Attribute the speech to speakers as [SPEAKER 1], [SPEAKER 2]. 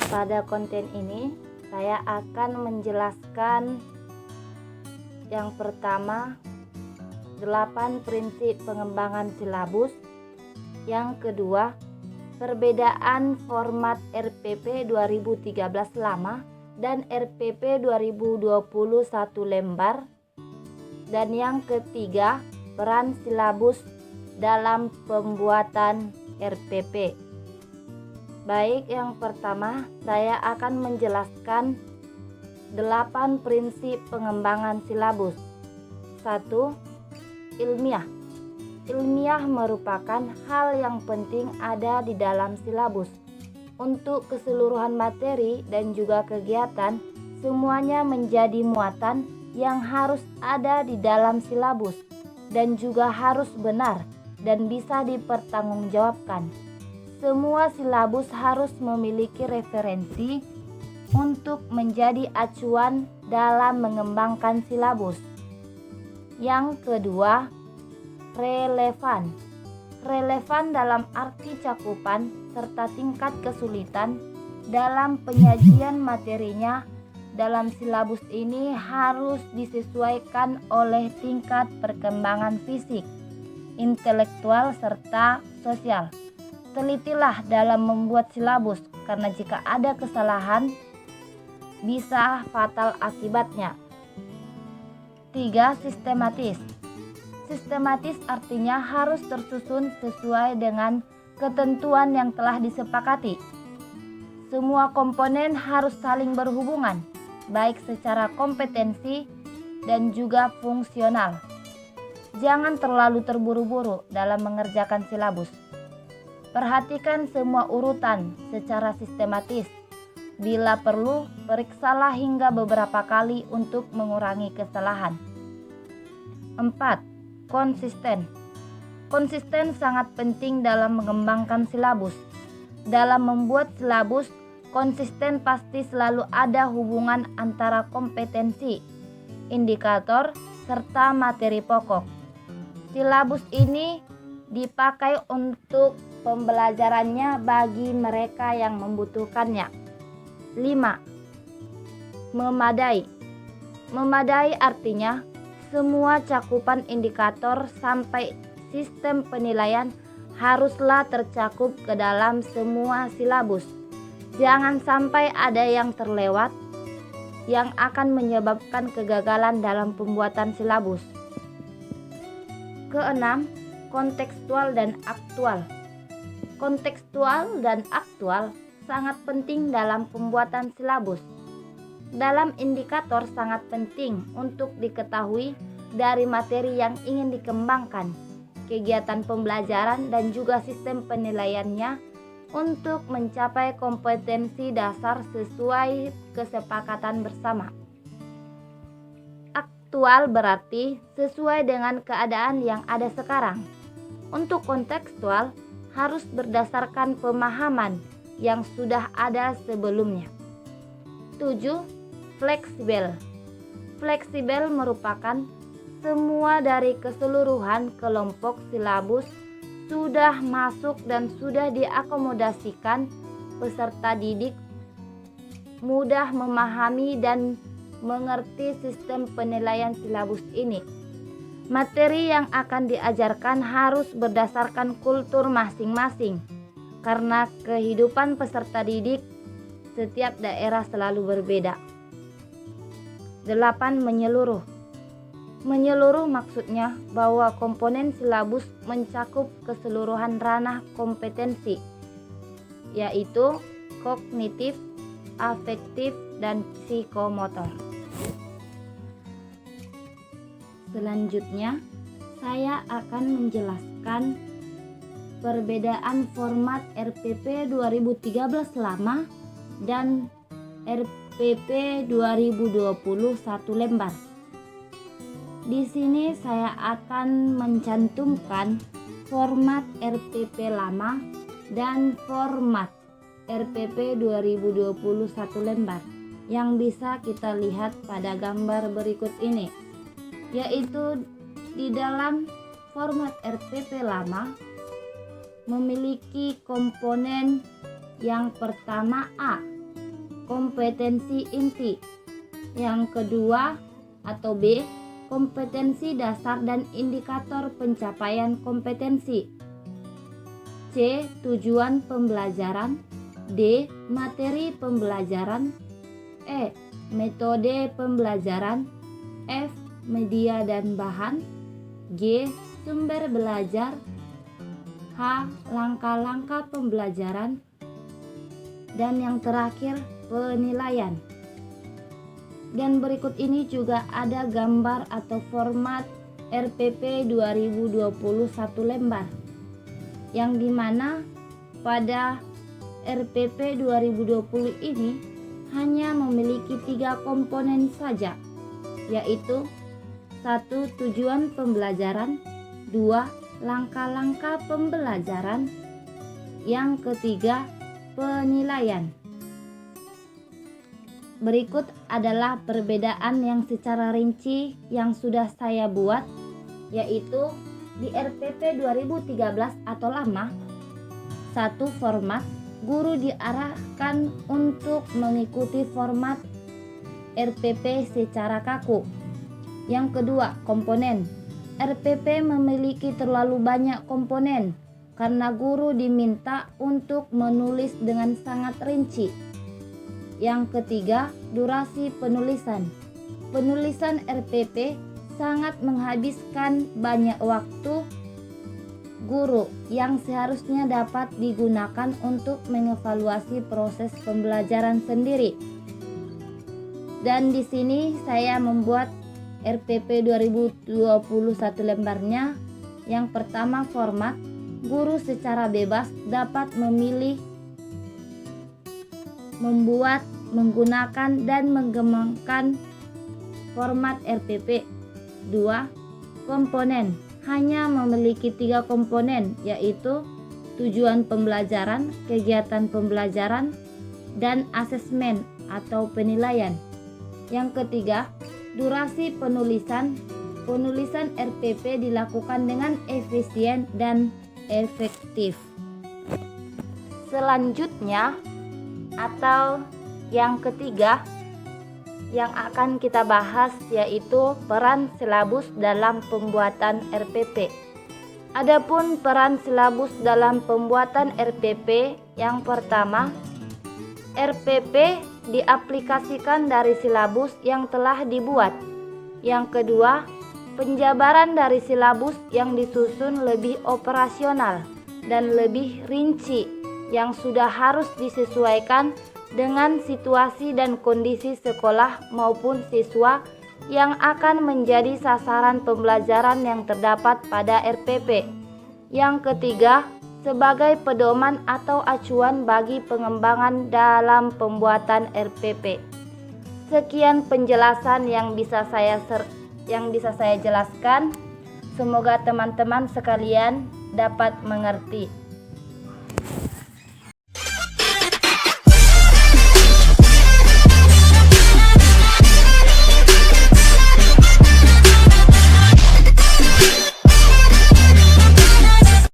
[SPEAKER 1] Pada konten ini saya akan menjelaskan yang pertama 8 prinsip pengembangan silabus, yang kedua perbedaan format RPP 2013 lama dan RPP 2021 lembar, dan yang ketiga peran silabus dalam pembuatan RPP. Baik, yang pertama saya akan menjelaskan 8 prinsip pengembangan silabus. 1. Ilmiah. Ilmiah merupakan hal yang penting ada di dalam silabus. Untuk keseluruhan materi dan juga kegiatan, semuanya menjadi muatan yang harus ada di dalam silabus dan juga harus benar dan bisa dipertanggungjawabkan. Semua silabus harus memiliki referensi untuk menjadi acuan dalam mengembangkan silabus. Yang kedua, relevan. Relevan dalam arti cakupan serta tingkat kesulitan dalam penyajian materinya dalam silabus ini harus disesuaikan oleh tingkat perkembangan fisik, intelektual, serta sosial. Telitilah dalam membuat silabus, karena jika ada kesalahan bisa fatal akibatnya. 3. Sistematis. Sistematis artinya harus tersusun sesuai dengan ketentuan yang telah disepakati. Semua komponen harus saling berhubungan, baik secara kompetensi dan juga fungsional. Jangan terlalu terburu-buru dalam mengerjakan silabus. Perhatikan semua urutan secara sistematis. Bila perlu, periksalah hingga beberapa kali untuk mengurangi kesalahan. 4. Konsisten. Konsisten sangat penting dalam mengembangkan silabus. Dalam membuat silabus, konsisten pasti selalu ada hubungan antara kompetensi, indikator, serta materi pokok. Silabus ini dipakai untuk pembelajarannya bagi mereka yang membutuhkannya. 5. Memadai. Memadai artinya semua cakupan indikator sampai sistem penilaian haruslah tercakup ke dalam semua silabus. Jangan sampai ada yang terlewat yang akan menyebabkan kegagalan dalam pembuatan silabus. Keenam, kontekstual dan aktual. Kontekstual dan aktual sangat penting dalam pembuatan silabus. Dalam indikator sangat penting untuk diketahui dari materi yang ingin dikembangkan, kegiatan pembelajaran dan juga sistem penilaiannya untuk mencapai kompetensi dasar sesuai kesepakatan bersama. Aktual berarti sesuai dengan keadaan yang ada sekarang. Untuk kontekstual harus berdasarkan pemahaman yang sudah ada sebelumnya. 7. Fleksibel. Fleksibel merupakan semua dari keseluruhan kelompok silabus sudah masuk dan sudah diakomodasikan peserta didik mudah memahami dan mengerti sistem penilaian silabus ini. Materi yang akan diajarkan harus berdasarkan kultur masing-masing, karena kehidupan peserta didik setiap daerah selalu berbeda. 8. Menyeluruh. Menyeluruh maksudnya bahwa komponen silabus mencakup keseluruhan ranah kompetensi, yaitu kognitif, afektif, dan psikomotor. Selanjutnya, saya akan menjelaskan perbedaan format RPP 2013 lama dan RPP 2021 lembar. Di sini saya akan mencantumkan format RPP lama dan format RPP 2021 lembar yang bisa kita lihat pada gambar berikut ini, yaitu di dalam format RPP lama memiliki komponen yang pertama A, kompetensi inti. Yang kedua atau B, kompetensi dasar dan indikator pencapaian kompetensi. C, tujuan pembelajaran. D, materi pembelajaran. E, metode pembelajaran. F, media dan bahan. G, sumber belajar. H, langkah-langkah pembelajaran. Dan yang terakhir, penilaian. Dan berikut ini juga ada gambar atau format RPP 2021 lembar, yang dimana pada RPP 2020 ini hanya memiliki 3 komponen saja, yaitu 1. Tujuan pembelajaran, 2. Langkah-langkah pembelajaran, yang ketiga penilaian. Berikut adalah perbedaan yang secara rinci yang sudah saya buat, yaitu di RPP 2013 atau lama. 1. Format. Guru diarahkan untuk mengikuti format RPP secara kaku. Yang kedua, komponen. RPP memiliki terlalu banyak komponen karena guru diminta untuk menulis dengan sangat rinci. Yang ketiga, durasi penulisan. Penulisan RPP sangat menghabiskan banyak waktu guru yang seharusnya dapat digunakan untuk mengevaluasi proses pembelajaran sendiri. Dan di sini saya membuat RPP 2021 lembarnya. Yang pertama, format. Guru secara bebas dapat memilih, membuat, menggunakan, dan mengembangkan format RPP. 2. Komponen. Hanya memiliki 3 komponen, yaitu tujuan pembelajaran, kegiatan pembelajaran, dan asesmen atau penilaian. Yang ketiga, durasi penulisan. Penulisan RPP dilakukan dengan efisien dan efektif. Selanjutnya atau yang ketiga yang akan kita bahas yaitu peran silabus dalam pembuatan RPP. Adapun peran silabus dalam pembuatan RPP, yang pertama, RPP diaplikasikan dari silabus yang telah dibuat. Yang kedua, penjabaran dari silabus yang disusun lebih operasional dan lebih rinci yang sudah harus disesuaikan dengan situasi dan kondisi sekolah maupun siswa yang akan menjadi sasaran pembelajaran yang terdapat pada RPP. Yang ketiga, sebagai pedoman atau acuan bagi pengembangan dalam pembuatan RPP. Sekian penjelasan yang bisa saya jelaskan. Semoga teman-teman sekalian dapat mengerti.